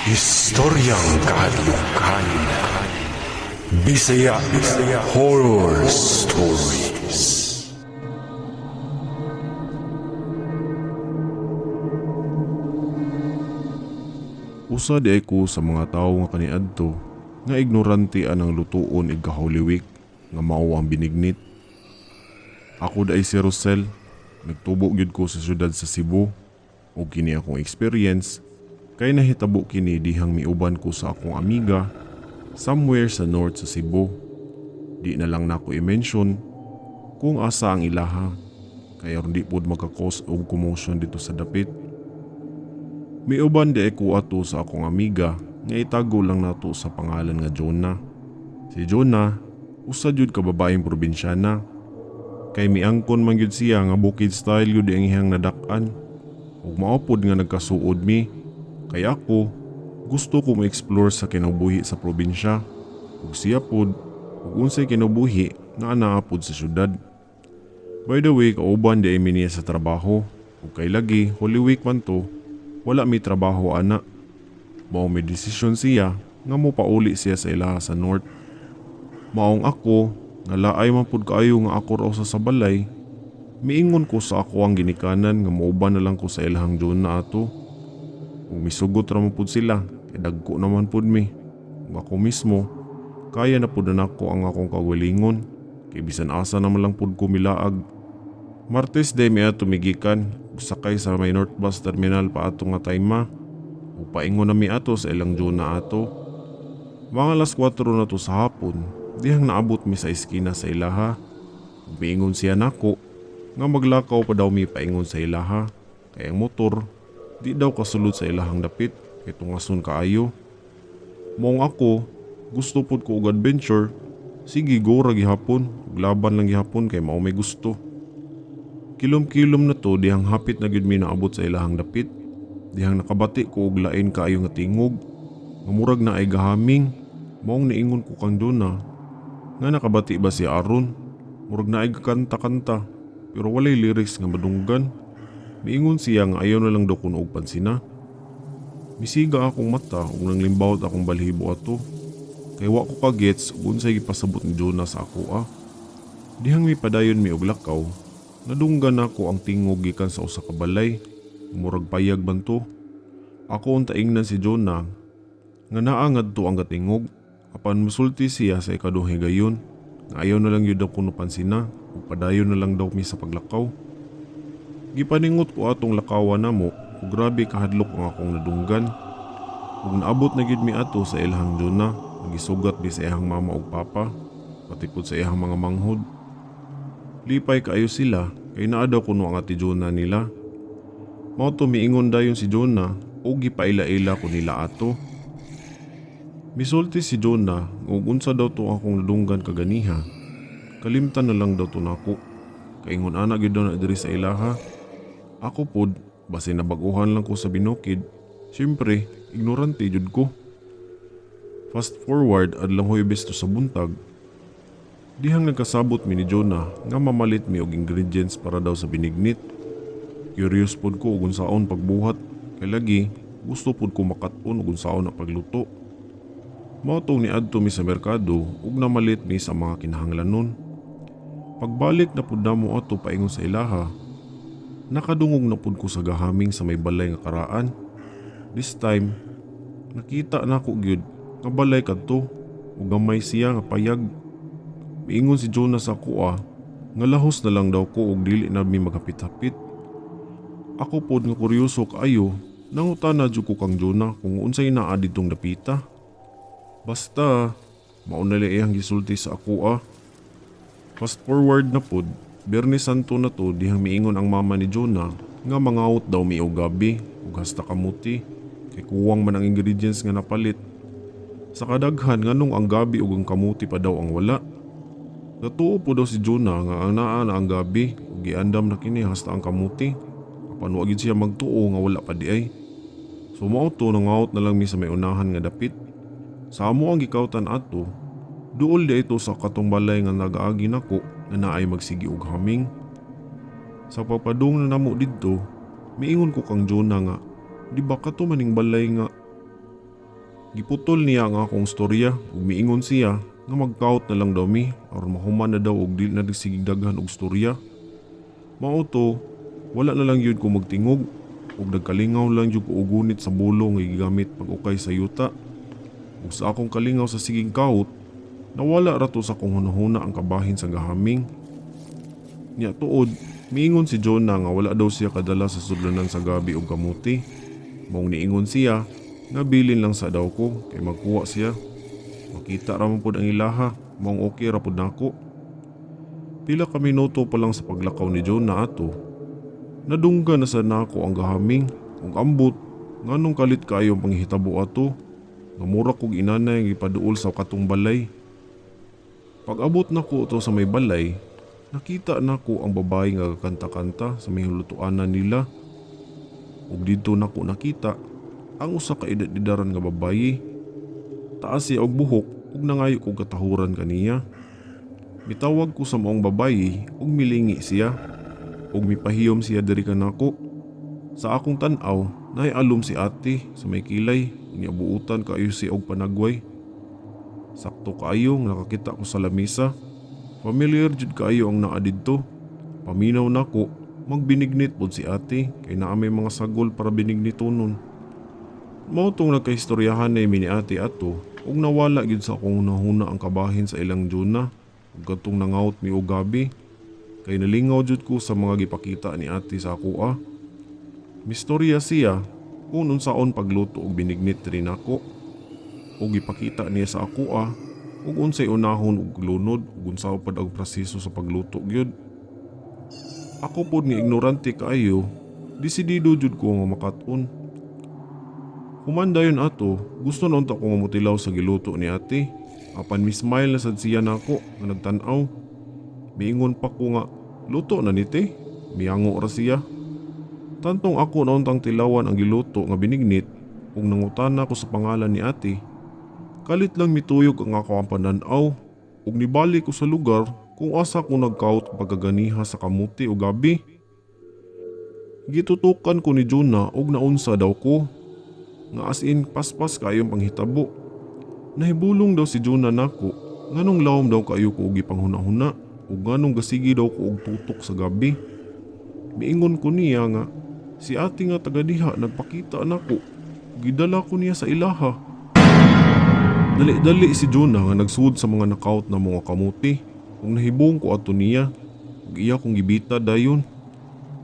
Historyang kahadlukan. Bisaya Horror Stories. Usa di ay ko sa mga tawo nga kaniadto nga ignorante anang lutuon ig Holy Week nga mao ang binignit. Ako da ay si Rosel, nagtubo gyud ko sa syudad sa Cebu ug kini akong experience kay nahitabo kini dihang miuban ko sa akong amiga somewhere sa north sa Cebu. Di na lang nako i-mention kung asa ang ilaha kay aron di pud magka-cause og commotion dito sa dapit. Miuban di ako ato sa akong amiga nga itago lang nato sa pangalan nga Jonah. Si Jonah, usa jud ka babaeng probinsyana. Kay miangkon man gyud siya nga bukid style gyud ang iyang nadak-an. Ug maupod nga nagkasuod mi. Kay ako, gusto ko ma-explore sa kinabuhi sa probinsya. Ug siya pod, ug unsay kinabuhi na anaa pod sa syudad. By the way, kauban di ay niya sa trabaho. Ug kay lagi, Holy Week man to, wala may trabaho ana. Mao may desisyon siya nga mopauli siya sa ilaha sa north. Maong ako nga laay man pud kaayo nga ako raw sa balay, miingon ko sa ako ang ginikanan nga mauban na lang ko sa ilahang Jonah ato. Ug misugot ra man pud sila kay dagko naman pud mi. Ug ako mismo kaya na pud nako ang akong kawilingon kay bisan asa naman lang pud ko milaag. Martes day mi ato migikan sakay sa may North Bus Terminal pa ato nga Tayma. Ug paingon na mi ato sa ilang Jonah ato. Mga alas 4 na to sa hapon, dihang naabot mi sa iskina sa ilaha. Ug miingon siya nako nga maglakaw pa daw mi paingon sa ilaha. Kay ang motor di daw kasulod sa ilahang dapit kay tungason kaayo. Mong ako, gusto pud ko og adventure. Sige go ra gihapon, ug laban lang gihapon kay mao may gusto. Kilom-kilom na to dihang hapit na gyud mi naabot sa ilahang dapit. Dihang nakabati ko og lain kaayo nga tingog. Mamurag na ay gahaming. Maong niingon ko kang Jonah nga nakabati ba si Aron? Murag na ay kanta-kanta pero walay lyrics nga madunggan. Miingon siya nga ayaw na lang daw kuno og pansina. Misiga akong mata ug nanglimbawt akong balhibo ato. Kay wa ko ka-gets ug unsay gipasabot ni Jonah sa ako. Dihang mi padayon mi og lakaw, nadunggan ako ang tingog gikan sa usa ka balay. Murag payag man to. Ako unta ingnan si Jonah nga naangad to ang katingog. Apan musulti siya sa ikaduhang gayon nga ayaw na lang yun daw kuno pansina ug padayon na lang daw mi sa paglakaw. Gipaningot ko atong lakawan namo ug grabe kahadlok ang akong nadunggan. Ug naabot na gid mi ato sa ilahang Jonah, nagisugat mi sa iyang mama ug papa, pati pud sa iyang mga manghod. Lipay kaayo sila kay naa daw kuno ang ati Jonah nila. Mao to miingon dayon si Jonah ug gipaila-ila ko nila ato. Misulti si Jonah ug unsa daw to akong nadunggan kaganiha. Kalimtan na lang daw to nako. Kaingon ana gyud daw na diri sa ilaha. Ako pod base nabaguhan lang ko sa binukid. Siyempre, ignorante jud ko. Fast forward adlang Huwebes to sa buntag. Dihang nagkasabot mi ni Jonah nga mamalit mi og ingredients para daw sa binignit. Curious pod ko ug unsaon pagbuhat kay lagi gusto pod ko makat-on ug unsaon na pagluto. Mao tong niadto mi sa merkado ug namalit mi sa mga kinahanglanon. Pagbalik na pud namo ato paingon sa ilaha, nakadungog na pud ko sa gahaming sa may balay nga karaan. This time, nakita nako gyud nga balay kadto ug gamay siya nga payag. Miingon si Jonah sa kuha nga lahos na lang daw ko ug dili na mi maghapit-hapit. Ako pod nga kuryoso kaayo, nangutana jud ko kang Jonah kung unsay naa didtong dapita. Basta, mauna iyang gisulti sa ako. Fast forward na pod, Biyernes Santo na to dihang miingon ang mama ni Jonah nga mangaut daw mi og gabi ug hasta kamuti kay kuwang man ang ingredients nga napalit. Sa kadaghan nganong ang gabi ug ang kamuti pa daw ang wala. Natuo po daw si Jonah nga ang naa na ang gabi ug giandam na kini hasta ang kamuti. Apan wa gid siya magtuo nga wala pa di ay. So mao to nangaut na lang mi sa may unahan nga dapit. Sa amo ang gikautan ato, duol di ito sa katong balay nga nagaagi nako na naay magsigi og haming. Sa papadung na namo didto, miingon ko kang Jonah nga, di ba ka to maning balay nga Giputol niya ang akong storya ug miingon siya nga magkaot na lang daw mi aron mahuman na daw og dili na sige daghan og storya. Mao to, wala na lang yun ko magtingog ug nagkalingaw lang yun ko og gunit sa bulo nga gigamit pag-ukay sa yuta. Ug sa akong kalingaw sa siging kaot, nawala ra to sa akong hunahuna ang kabahin sa gahaming. Nya tuod, miingon si Jonah nga wala daw siya kadala sa sudlanan sa gabi og kamuti. Maong niingon siya nga bilin lang sa daw ko kay magkuha siya. Makita ra man pud ang ilaha, maong okay ra pud nako. Pila ka minuto pa lang sa paglakaw ni Jonah ato, nadungga na sa nako ang gahaming ug ambot nganong kalit kayo ang panghitabo ato. Namura kog inanay nga ipaduol sa katong balay. Pag abot nako to sa may balay, nakita nako ang babae nga kanta-kanta sa may hulutuanan nila. Ug dito nako nakita ang usa ka edad-edaran nga babaye. Taas siya og buhok ug nangayo kog katahuran kaniya. Mitawag ko sa maong babaye ug milingi siya ug mipahiyom siya diri kanako. Sa akong tan-aw, nahialom si ate sa may kilay, niabuutan kaayo siya og panagway. Sakto kaayo nakakita ko sa lamisa. Familiar jud kaayo ang naa didto. Paminaw nako, magbinignit pod si ate kay naa may mga sagol para binignitonon. Mao tong nagkaistoryahan na ni ate ato ug nawala gyud sa akong hunahuna ang kabahin sa ilang Jonah ug katong nangaot mi og gabi kay nalingaw jud ko sa mga gipakita ni ate sa akoa. Mistorya siya kung unsaon pagluto og binignit rin ako ug gipakita niya sa akoa ug unsay unahon og lunod ug unsa pad ang proseso sa pagluto gyud. Ako pod nga ignorante kaayo, desidido jud ko nga makat-on. Humandayon ato, gusto na unta ko nga mutilaw sa giluto ni ate. Apan mi-smile na sad siya nako nga nagtan-aw. Miingon pa ko nga, luto na ni te. Miyango ra siya. Tantong ako na untang tilawan ang giluto nga binignit ug nangutana ko sa pangalan ni ate. Kalit lang mituyog ang ako ang pananaw ug nibalik ko sa lugar kung asa ko nagkaot pagkaganiha sa kamuti o gabi. Gitutukan ko ni Jonah ug naunsa daw ko. Nga as in paspas kayong panghitabo. Nahibulong daw si Jonah nako nganong lawom daw kayo ko og ipanghuna-huna ug nganong gasigi daw ko og tutok sa gabi. Miingon ko niya nga si ate nga taga diha nagpakita nako. Gidala ko niya sa ilaha. Dali-dali si Jonah nga nagsuod sa mga nakaut na mga kamuti ug nahibong ko ato niya ug iya kong gibita dayon.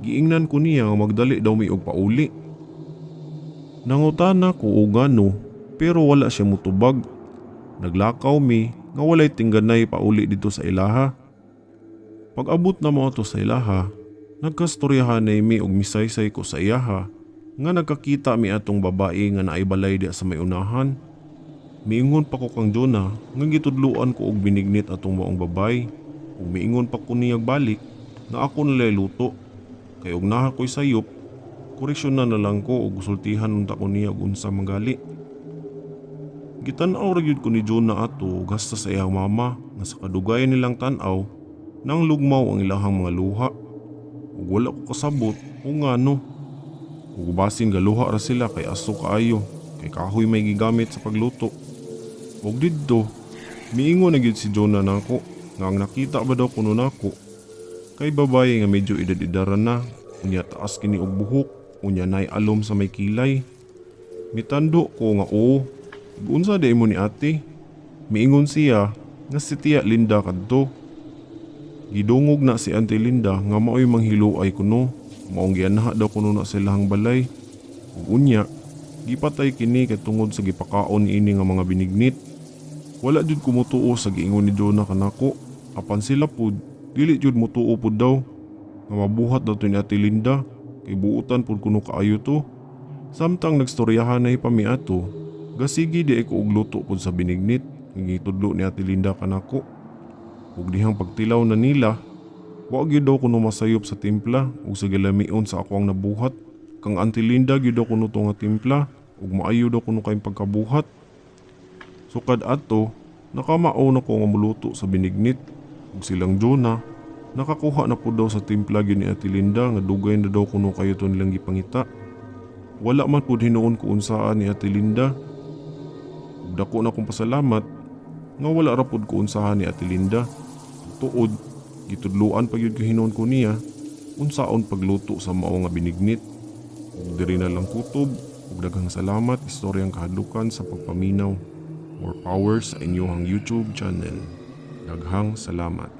Giingnan ko niya nga magdali daw mi og pauli. Nangutana ko og gano pero wala siya mutubag. Naglakaw mi nga walay tingganay pauli dito sa ilaha. Pag abot na mo ato sa ilaha, nagkastoryahan na mi og misaysay ko sa iyaha nga nagkakita mi atong babae nga naibalay diya sa may unahan. Miingon pa ko kang Jonah nga gitudluan ko og binignit atong maong babay ug miingon pa ko niyag balik nga ako nalay luto kay og naha ko'y sayop koreksyon na lang ko og sultihan unta ko niya og unsa manggali. Gitan-aw ra gyud ko ni Jonah ato ug hasta sa iyang mama nga sa kadugayan nilang tan-aw nang lugmaw ang ilahang mga luha ug wala ko kasabot kung ngano. Ug basin galuha ra sila kay aso kaayo kay kahoy may gigamit sa pagluto. Og didto, miingon na gyud si Jonah nako nga ang nakita ba daw kuno nako kay babaye nga medyo edad-edaran na, unya taas kini og buhok, unya nay alom sa may kilay. Mitando ko nga oo, unsa day mo ni ate? Miingon siya nga si Tia Linda kadto. Gidungog na si Auntie Linda nga maoy manghiluay kuno, maong gianaha daw kuno na silahang balay. Ug unya, gipatay kini kay tungod sa gipakaon ini nga mga binignit. Wala jud ko mutuo sa giingon ni Jonah kanako, apan sila pud dili jud mutuo pud daw nga mabuhat daw to ni Ate Linda kay buutan pud kuno kaayo to. Samtang nagstoryahan na ipami ato, gasigi di ko og luto pud sa binignit nga gitudlo ni Ate Linda kanako. Ug dihang pagtilaw na nila, wa gyud daw kuno masayop sa timpla ug sa galamion sa ako ang nabuhat. Kang Auntie Linda gyud daw kuno to nga timpla ug maayo daw kuno kay pagkabuhat. Sukad ato, nakamao na ko nga muluto sa binignit ug silang Jonah nakakuha na po daw sa timpla gyud ni Ate Linda nga dugay na daw kuno kayo to nilang gipangita. Wala man pud hinuon ko unsaan ni Ate Linda. Ug dako na kong pasalamat nga wala ra pud ko unsahan ni Ate Linda. Tuod, gitudluan pa gyud kahinon ko niya unsaon pagluto sa mao nga binignit. Ug diri na lang kutob ug daghang salamat istoryang kahadlukan sa pagpaminaw. More power sa inyong YouTube channel. Daghang salamat.